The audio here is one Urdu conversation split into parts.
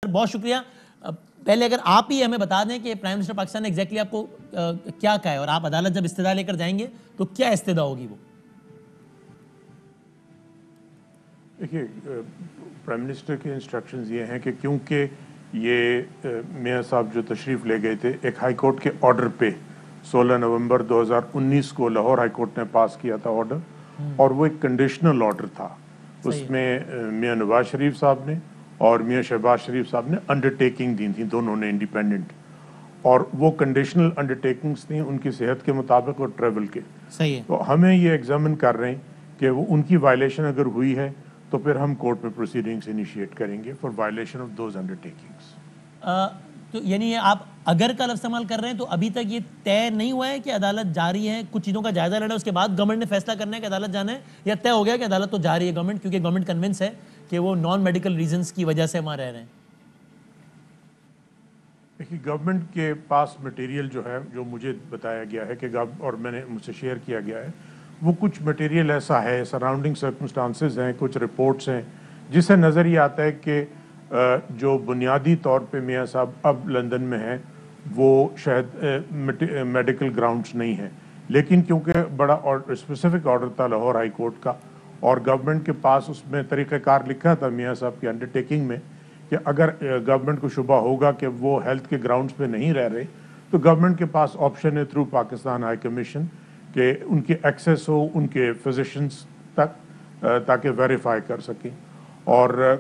بہت شکریہ. پہلے اگر آپ ہی ہمیں بتا دیں کہ پرائم منسٹر پاکستان نے ایگزیکٹلی آپ کو کیا کہا ہے, اور آپ عدالت جب استدعا لے کر جائیں گے تو کیا استدعا ہوگی وہ؟ دیکھیے, پرائم منسٹر کے انسٹرکشنز یہ ہیں کہ کیونکہ یہ میاں صاحب جو تشریف لے گئے تھے ایک ہائی کورٹ کے آرڈر پہ 16 نومبر 2019 کو لاہور ہائی کورٹ نے پاس کیا تھا آرڈر, اور وہ ایک کنڈیشنل آرڈر تھا. اس میں میاں نواز شریف صاحب نے اور میاں شہباز شریف صاحب نے انڈرٹیکنگ دی تھیں, دونوں نے انڈیپینڈنٹ, اور وہ کنڈیشنل انڈرٹیکنگز تھیں ان کی صحت کے مطابق اور ٹریول کے. تو ہمیں یہ ایگزامن کر رہے ہیں کہ وہ ان کی وائلیشن اگر ہوئی ہے تو پھر ہم کورٹ میں پروسیڈنگز انیشیٹ کریں گے فار وائلیشن آف دوز انڈرٹیکنگز. تو یعنی آپ اگر کا لفظ استعمال کر رہے ہیں تو ابھی تک یہ طے نہیں ہوا ہے کہ عدالت جاری ہے, کچھ چیزوں کا جائزہ لینا ہے, اس کے بعد گورنمنٹ نے فیصلہ کرنا ہے کہ عدالت جانا ہے, یا طے ہو گیا کہ عدالت تو جاری ہے گورنمنٹ, کیونکہ گورنمنٹ کنونس ہے کہ وہ نان میڈیکل ریزنز کی وجہ سے وہاں رہ رہے ہیں؟ دیکھیے, گورنمنٹ کے پاس مٹیریل جو ہے, جو مجھے بتایا گیا ہے کہ اور میں نے مجھ سے شیئر کیا گیا ہے, وہ کچھ مٹیریل ایسا ہے, سراؤنڈنگ سرکمسٹانسز ہیں, کچھ رپورٹس ہیں, جس سے نظر یہ آتا ہے کہ جو بنیادی طور پہ میاں صاحب اب لندن میں ہیں وہ شاید میڈیکل گراؤنڈز نہیں ہیں, لیکن کیونکہ بڑا اسپیسیفک آرڈر تھا لاہور ہائی کورٹ کا, اور گورنمنٹ کے پاس اس میں طریقہ کار لکھا تھا میاں صاحب کی انڈرٹیکنگ میں کہ اگر گورنمنٹ کو شبہ ہوگا کہ وہ ہیلتھ کے گراؤنڈز پہ نہیں رہ رہے تو گورنمنٹ کے پاس آپشن ہے تھرو پاکستان ہائی کمیشن کہ ان کی ایکسیس ہو ان کے فزیشنز تک تاکہ ویریفائی کر سکیں. اور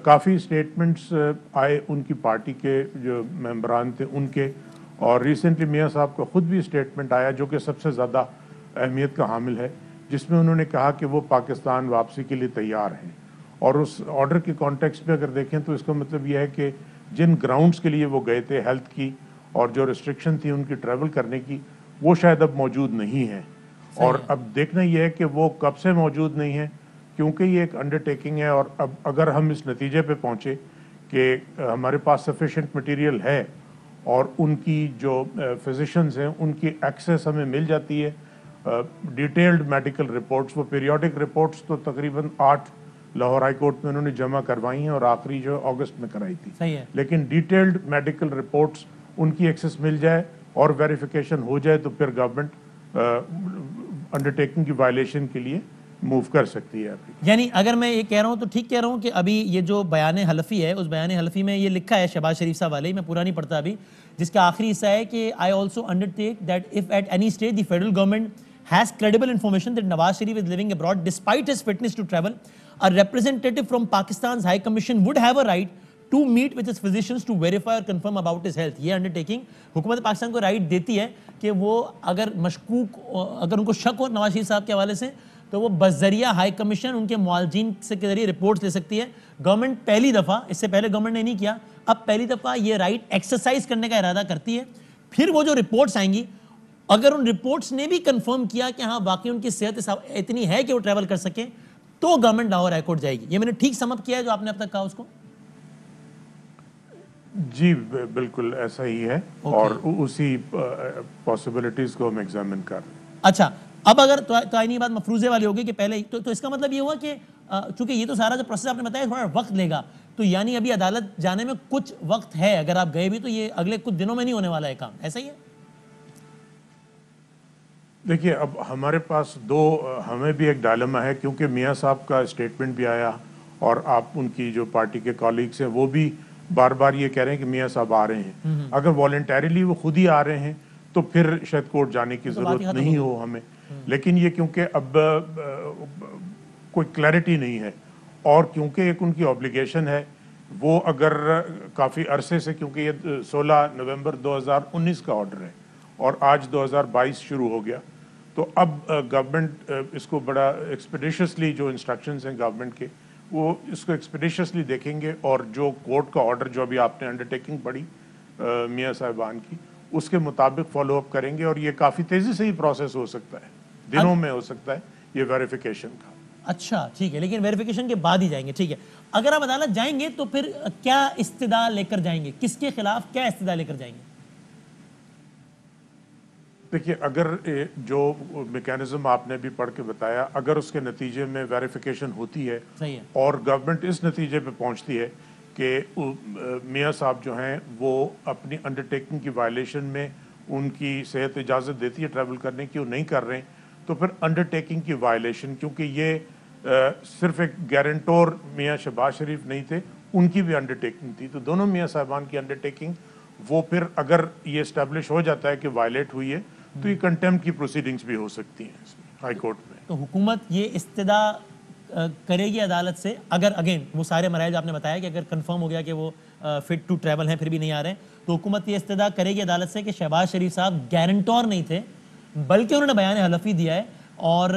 کافی سٹیٹمنٹس آئے ان کی پارٹی کے جو ممبران تھے ان کے, اور ریسنٹلی میاں صاحب کا خود بھی سٹیٹمنٹ آیا جو کہ سب سے زیادہ اہمیت کا حامل ہے, جس میں انہوں نے کہا کہ وہ پاکستان واپسی کے لیے تیار ہیں. اور اس آرڈر کے کانٹیکسٹ پہ اگر دیکھیں تو اس کا مطلب یہ ہے کہ جن گراؤنڈز کے لیے وہ گئے تھے ہیلتھ کی, اور جو ریسٹرکشن تھی ان کی ٹریول کرنے کی, وہ شاید اب موجود نہیں ہیں. اور اب دیکھنا یہ ہے کہ وہ کب سے موجود نہیں ہیں, کیونکہ یہ ایک انڈرٹیکنگ ہے. اور اب اگر ہم اس نتیجے پہ پہنچے کہ ہمارے پاس سفیشینٹ مٹیریل ہے اور ان کی جو فزیشنز ہیں ان کی ایکسیس ہمیں مل جاتی ہے, ڈیٹیلڈ میڈیکل رپورٹس, وہ پیریوڈک رپورٹس تو تقریباً 8 لاہور ہائی کورٹ میں انہوں نے جمع کروائی ہیں, اور آخری جو اگست میں کرائی تھی, لیکن ڈیٹیلڈ میڈیکل رپورٹس ان کی ایکسیس مل جائے اور ویریفیکیشن ہو جائے تو پھر گورنمنٹ انڈرٹیکنگ کی وائلیشن کے لیے موو کر سکتی ہے. یعنی اگر میں یہ کہہ رہا ہوں تو ٹھیک کہہ رہا ہوں کہ ابھی یہ جو بیان حلفی ہے, اس بیان حلفی میں یہ لکھا ہے شہباز شریف صاحب والے, میں پورا نہیں پڑھتا ابھی, جس کا آخری حصہ ہے کہ I also undertake that if at any stage the federal government has credible information that Nawaz Sharif is living abroad despite his fitness to travel, a representative from Pakistan's High Commission would have a right to meet with his physicians to verify or confirm about his health. یہ انڈرٹیکنگ حکومت پاکستان کو رائٹ دیتی ہے کہ وہ اگر مشکوک, اگر ان کو شک ہو نواز شریف صاحب کے حوالے سے, تو وہ بذریعہ ہائی کمیشن ان کے معالجین سے کے ذریعے رپورٹس لے سکتی ہے. گورنمنٹ پہلی دفعہ, اس سے پہلے گورنمنٹ نے نہیں کیا, اب پہلی دفعہ یہ رائٹ ایکسرسائز کرنے کا ارادہ کرتی ہے. پھر وہ جو رپورٹس آئیں گی, اگر ان رپورٹس نے بھی کنفرم کیا کہ ہاں واقعی ان کی صحت اتنی ہے کہ وہ ٹریول کر سکیں, تو گورنمنٹ لاہور ہائی کورٹ جائے گی. یہ میں نے ٹھیک سم اپ کیا ہے جو آپ نے اب تک کہا اس کو؟ جی بالکل ایسا ہی ہے, اور اسی پاسبلٹیز کو ہم ایگزامن کر رہے ہیں. اچھا, اب اگر تو آئینی بات مفروضے والی ہوگی کہ پہلے تو اس کا مطلب یہ ہوا کہ چونکہ یہ تو سارا جو پروسیس آپ نے بتایا تھوڑا وقت لے گا, تو یعنی ابھی عدالت جانے میں کچھ وقت ہے, اگر آپ گئے بھی تو یہ اگلے کچھ دنوں میں نہیں ہونے والا ہے کام, ایسا ہی ہے؟ دیکھیے, اب ہمارے پاس ہمیں بھی ایک ڈائلما ہے, کیونکہ میاں صاحب کا اسٹیٹمنٹ بھی آیا, اور آپ ان کی جو پارٹی کے کالیگس ہیں وہ بھی بار بار یہ کہہ رہے ہیں کہ میاں صاحب آ رہے ہیں. اگر والنٹیریلی وہ خود ہی آ رہے ہیں تو پھر شاید کورٹ جانے کی ضرورت نہیں ہو ہمیں, لیکن یہ کیونکہ اب کوئی کلیئرٹی نہیں ہے, اور کیونکہ ایک ان کی آبلیگیشن ہے, وہ اگر کافی عرصے سے, کیونکہ یہ 16 نومبر 2019 کا آرڈر ہے اور آج 2022 شروع ہو گیا, تو اب گورنمنٹ اس کو بڑا ایکسپیڈیشسلی, جو انسٹرکشنز ہیں گورنمنٹ کے, وہ اس کو ایکسپیڈیشسلی دیکھیں گے, اور جو کورٹ کا آرڈر جو ابھی آپ نے انڈرٹیکنگ پڑھی میاں صاحبان کی, اس کے مطابق فالو اپ کریں گے. اور یہ کافی تیزی سے ہی پروسیس ہو سکتا ہے, دنوں میں ہو سکتا ہے یہ ویریفیکیشن کا. اچھا ٹھیک ہے, لیکن ویریفیکیشن کے بعد ہی جائیں گے. ٹھیک ہے, اگر آپ عدالت جائیں گے تو پھر کیا استدعا لے کر جائیں گے, کس کے خلاف کیا استدعا لے کر جائیں گے؟ دیکھیے, اگر جو میکینزم آپ نے بھی پڑھ کے بتایا, اگر اس کے نتیجے میں ویریفیکیشن ہوتی ہے اور گورنمنٹ اس نتیجے پہ پہنچتی ہے کہ میاں صاحب جو ہیں وہ اپنی انڈرٹیکنگ کی وائلیشن میں ان کی صحت اجازت دیتی ہے ٹریول کرنے کی، وہ نہیں کر رہے ہیں، تو پھر انڈرٹیکنگ کی وائلیشن، کیونکہ یہ صرف ایک گارنٹور میاں شہباز شریف نہیں تھے، ان کی بھی انڈرٹیکنگ تھی، تو دونوں میاں صاحبان کی انڈرٹیکنگ وہ پھر اگر یہ اسٹیبلش ہو جاتا ہے کہ وائلیٹ ہوئی ہے تو یہ کنٹیمپٹ کی پروسیڈنگز بھی ہو سکتی ہیں ہائی کورٹ میں۔ تو حکومت یہ استدعا کرے گی عدالت سے، اگر اگین وہ سارے مراحل آپ نے بتایا کہ اگر کنفرم ہو گیا کہ وہ فٹ ٹو ٹریول ہیں پھر بھی نہیں آ رہے ہیں، تو حکومت یہ استدعا کرے گی عدالت سے کہ شہباز شریف صاحب گارنٹور نہیں تھے بلکہ انہوں نے بیان حلفی دیا ہے، اور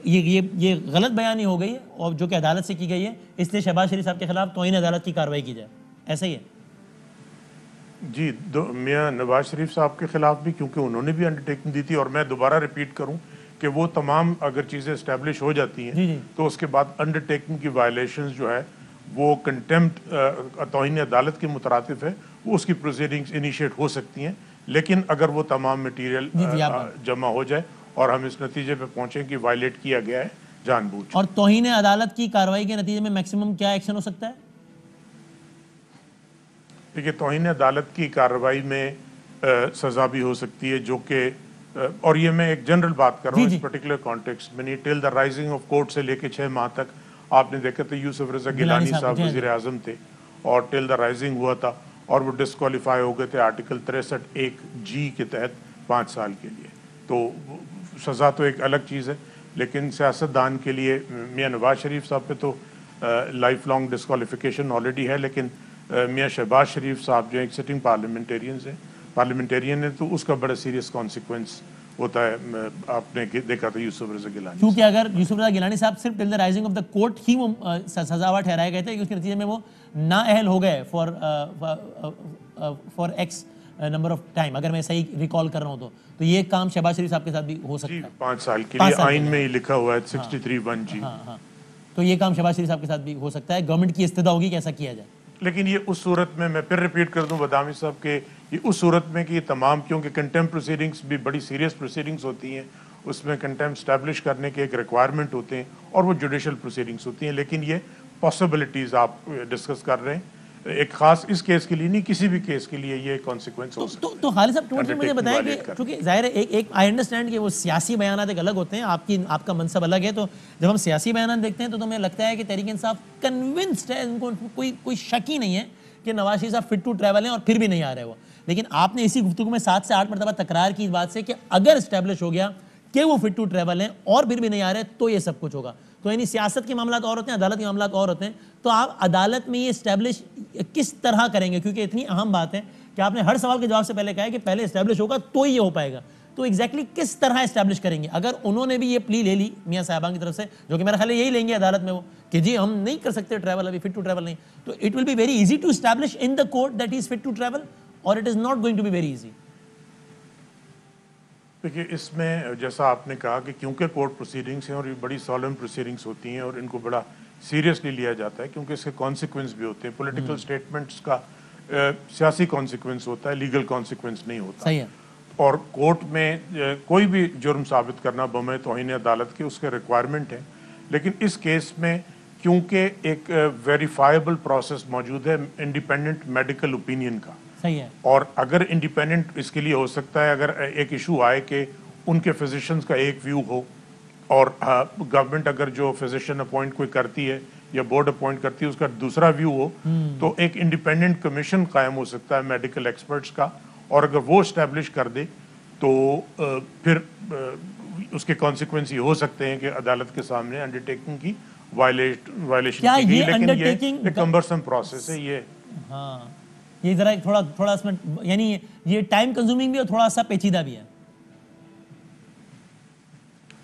یہ غلط بیانی ہو گئی ہے اور جو کہ عدالت سے کی گئی ہے، اس لیے شہباز شریف صاحب کے خلاف توہین عدالت کی کارروائی کی جائے، ایسا ہی ہے؟ جی، میاں نواز شریف صاحب کے خلاف بھی، کیونکہ انہوں نے بھی انڈرٹیکنگ دی تھی، اور میں دوبارہ ریپیٹ کروں کہ وہ تمام اگر چیزیں اسٹیبلش ہو جاتی ہیں تو اس کے بعد انڈرٹیکنگ کی وائلیشنز جو ہے وہ کنٹیمپٹ توہین عدالت کے مترادف ہے، وہ اس کی پروسیڈنگز انیشیٹ ہو سکتی ہیں، لیکن اگر وہ تمام مٹیریل جمع ہو جائے اور ہم اس نتیجے پہ پہنچیں کہ وائلیٹ کیا گیا ہے جان بوجھ۔ اور توہین عدالت کی کارروائی کے نتیجے میں میکسیمم کیا ایکشن ہو سکتا ہے؟ دیکھیے، توہین عدالت کی کارروائی میں سزا بھی ہو سکتی ہے، جو کہ اور یہ میں ایک جنرل بات کر رہا ہوں اس پرٹیکولر کانٹیکسٹ میں نہیں، ٹل دا رائزنگ آف کورٹ سے لے کے 6 ماہ تک آپ نے دیکھا تھا یوسف رضا گیلانی صاحب وزیر اعظم تھے، اور ٹل دا رائزنگ ہوا تھا اور وہ ڈسکوالیفائی ہو گئے تھے آرٹیکل 63(1)(g) کے تحت 5 سال کے لیے، تو سزا تو ایک الگ چیز ہے، لیکن سیاستدان کے لیے میاں نواز شریف صاحب پہ تو لائف لانگ ڈسکوالیفیکیشن آلریڈی ہے، لیکن میاں شہباز شریف صاحب جو ایک سٹنگ پارلیمنٹیرین ہیں تو اس کا بڑا سیریس کانسیکوینس ہوتا ہے، آپ نے دیکھا تھا یوسف رضا گیلانی، کیونکہ اگر یوسف رضا گیلانی صاحب صرف till the rising of the court ہی وہ سزاوار ٹھہرائے گئے تھے، اس کے نتیجے میں وہ نااہل ہو گئے for x number of time, اگر میں صحیح ریکال کر رہا ہوں تو یہ کام شہباز شریف صاحب کے ساتھ بھی ہو سکتا ہے 5 سال کے لیے، آئین میں ہی لکھا ہوا ہے 63(1)(g). تو یہ کام شہباز شریف صاحب کے ساتھ بھی ہو سکتا ہے، گورنمنٹ کی استدعا ہوگی کہ ایسا کیا جائے، لیکن یہ اس صورت میں پھر ریپیٹ کر دوں بدامی صاحب کہ یہ اس صورت میں کہ یہ تمام، کیونکہ کنٹیمپٹ پروسیڈنگز بھی بڑی سیریس پروسیڈنگز ہوتی ہیں، اس میں کنٹیمپٹ اسٹیبلش کرنے کے ایک ریکوائرمنٹ ہوتے ہیں اور وہ جوڈیشل پروسیڈنگز ہوتی ہیں، لیکن یہ پاسبلٹیز آپ ڈسکس کر رہے ہیں، ایک خاص اس کیس کے لیے نہیں، کسی بھی کیس کے لیے یہ کانسیکوینس ہو سکتا ہے۔ تو خالد صاحب ٹوٹلی مجھے بتائیں کہ چونکہ ظاہر ہے ایک آئی انڈرسٹینڈ کہ وہ سیاسی بیانات ایک الگ ہوتے ہیں، آپ کا منصب الگ ہے، تو جب ہم سیاسی بیانات دیکھتے ہیں تو ہمیں لگتا ہے کہ تحریک انصاف کنونسڈ ہے، ان کو کوئی شک ہی نہیں ہے کہ نواز شریف صاحب فٹ ٹو ٹریول ہیں اور پھر بھی نہیں آ رہے وہ، لیکن آپ نے اسی گفتگو میں 7 سے 8 مرتبہ تکرار کی اس بات سے کہ اگر اسٹیبلش ہو گیا کہ وہ فٹ ٹو ٹریول ہیں اور پھر بھی نہیں آ رہے تو یہ سب کچھ ہوگا، تو یعنی سیاست کے معاملات اور ہوتے ہیں، عدالت کے معاملات اور ہوتے ہیں، تو آپ عدالت میں یہ اسٹیبلش کس طرح کریں گے؟ کیونکہ اتنی اہم بات ہے کہ آپ نے ہر سوال کے جواب سے پہلے کہا ہے کہ پہلے اسٹیبلش ہوگا تو ہی یہ ہو پائے گا، تو ایگزیکٹلی کس طرح اسٹیبلش کریں گے؟ اگر انہوں نے بھی یہ پلی لے لی میاں صاحبان کی طرف سے، جو کہ میرا خیال ہے یہی لیں گے عدالت میں وہ کہ جی ہم نہیں کر سکتے ٹریول، ابھی فٹ ٹو ٹریول نہیں، تو it will be very easy to establish in the court that he is fit to travel, اور it is not going to be very easy. دیکھیے، اس میں جیسا آپ نے کہا کہ کیونکہ کورٹ پروسیڈنگس ہیں اور یہ بڑی سالم پروسیڈنگس ہوتی ہیں اور ان کو بڑا سیریسلی لیا جاتا ہے، کیونکہ اس کے کانسیکوینس بھی ہوتے ہیں، پولیٹیکل سٹیٹمنٹس کا سیاسی کانسیکوینس ہوتا ہے، لیگل کانسیکوینس نہیں ہوتا، صحیح ہے، اور کورٹ میں کوئی بھی جرم ثابت کرنا بمِ توہین عدالت کے اس کے ریکوائرمنٹ ہے، لیکن اس کیس میں کیونکہ ایک ویریفائبل پروسیس موجود ہے انڈیپینڈنٹ میڈیکل اوپینین کا، صحیح ہے، اور اگر انڈیپینڈنٹ اس کے لیے ہو سکتا ہے اگر ایک ایشو آئے کہ ان کے فزیشنز کا ایک ویو ہو، اور گورنمنٹ اگر جو فزیشین اپوائنٹ کوئی کرتی ہے یا بورڈ اپوائنٹ کرتی ہے اس کا دوسرا ویو ہو، تو ایک انڈیپینڈنٹ کمیشن قائم ہو سکتا ہے میڈیکل ایکسپرٹس کا، اور اگر وہ اسٹیبلش کر دے تو پھر اس کے کانسیکوینس یہ ہو سکتے ہیں کہ عدالت کے سامنے انڈرٹیکنگ کی وائلیشن کی گئی، لیکن یہ ایک کمبرسم پروسیس ہے، یہ ذرا تھوڑا اس میں یعنی یہ ٹائم کنزیومنگ بھی اور تھوڑا سا پیچیدہ بھی ہے۔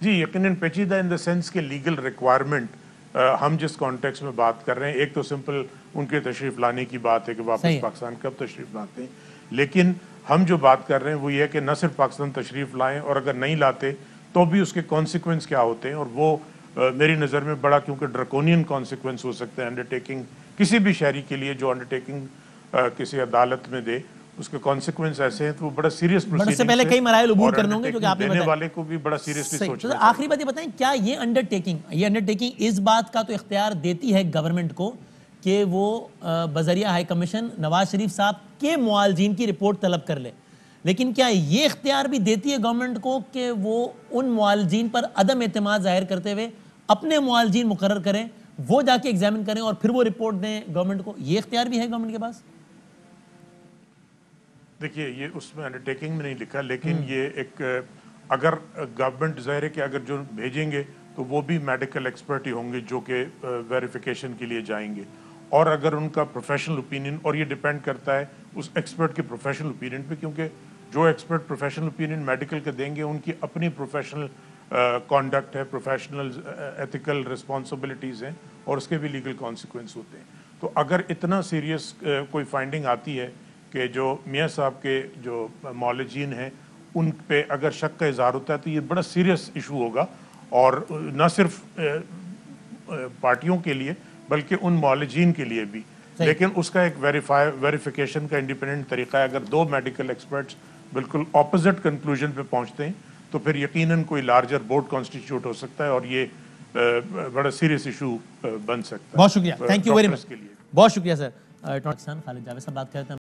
جی یقیناً پیچیدہ ان دا سینس کہ لیگل ریکوائرمنٹ ہم جس کانٹیکس میں بات کر رہے ہیں، ایک تو سمپل ان کے تشریف لانے کی بات ہے کہ واپس پاکستان کب تشریف لاتے ہیں، لیکن ہم جو بات کر رہے ہیں وہ یہ ہے کہ نہ صرف پاکستان تشریف لائیں، اور اگر نہیں لاتے تو بھی اس کے کانسیکوینس کیا ہوتے ہیں، اور وہ میری نظر میں بڑا کیونکہ ڈرکونین کانسیکوینس ہو سکتے ہیں انڈرٹیکنگ کسی بھی شہری کے لیے جو انڈرٹیکنگ کسی عدالت میں دے، اس کے کانسیکوینس ایسے ہیں تو وہ بڑا سیریس پروسیڈنگ سے پہلے کئی مراحل عبور کرنے ہوں گے جو کہ آپ نے دینے والے کو بھی بڑا سیریسلی سوچنا چاہیے۔ آخری بات یہ بتائیں، کیا یہ انڈرٹیکنگ اس بات کا تو اختیار دیتی ہے گورنمنٹ کو کہ وہ بذریعہ ہائی کمیشن نواز شریف صاحب کے معالجین کی رپورٹ طلب کر لے، لیکن کیا یہ اختیار بھی دیتی ہے گورنمنٹ کو کہ وہ ان معالجین پر عدم اعتماد ظاہر کرتے ہوئے اپنے معالجین مقرر کریں، وہ جا کے ایگزامن کریں اور پھر وہ رپورٹ دیں گورنمنٹ کو؟ یہ اختیار بھی ہے گورنمنٹ کے پاس؟ دیکھیے یہ اس میں انڈرٹیکنگ میں نہیں لکھا، لیکن یہ ایک اگر گورنمنٹ ظاہر ہے کہ اگر جو بھیجیں گے تو وہ بھی میڈیکل ایکسپرٹ ہی ہوں گے جو کہ ویریفیکیشن کے لیے جائیں گے، اور اگر ان کا پروفیشنل اوپینین، اور یہ ڈیپینڈ کرتا ہے اس ایکسپرٹ کے پروفیشنل اوپینین پہ، کیونکہ جو ایکسپرٹ پروفیشنل اوپینین میڈیکل کے دیں گے ان کی اپنی پروفیشنل کانڈکٹ ہے، پروفیشنل ایتھیکل رسپانسبلٹیز ہیں، اور اس کے بھی لیگل کانسیکوینس ہوتے ہیں۔ تو اگر اتنا سیریس کوئی فائنڈنگ آتی ہے کہ جو میاں صاحب کے جو معالجین ہیں ان پہ اگر شک کا اظہار ہوتا ہے تو یہ بڑا سیریس ایشو ہوگا، اور نہ صرف پارٹیوں کے لیے بلکہ ان معالجین کے لیے بھی۔ لیکن اس کا ایک ویریفیکیشن کا انڈیپینڈنٹ طریقہ ہے، اگر دو میڈیکل ایکسپرٹس بالکل اپوزٹ کنکلوژن پہ پہنچتے ہیں تو پھر یقیناً کوئی لارجر بورڈ کانسٹیٹیوٹ ہو سکتا ہے، اور یہ بڑا سیریس ایشو بن سکتا ہے۔ بہت شکریہ، thank you very much, doctors کے لیے۔ بہت شکریہ سر۔ خالد جاوید صاحب بات کرتے ہیں۔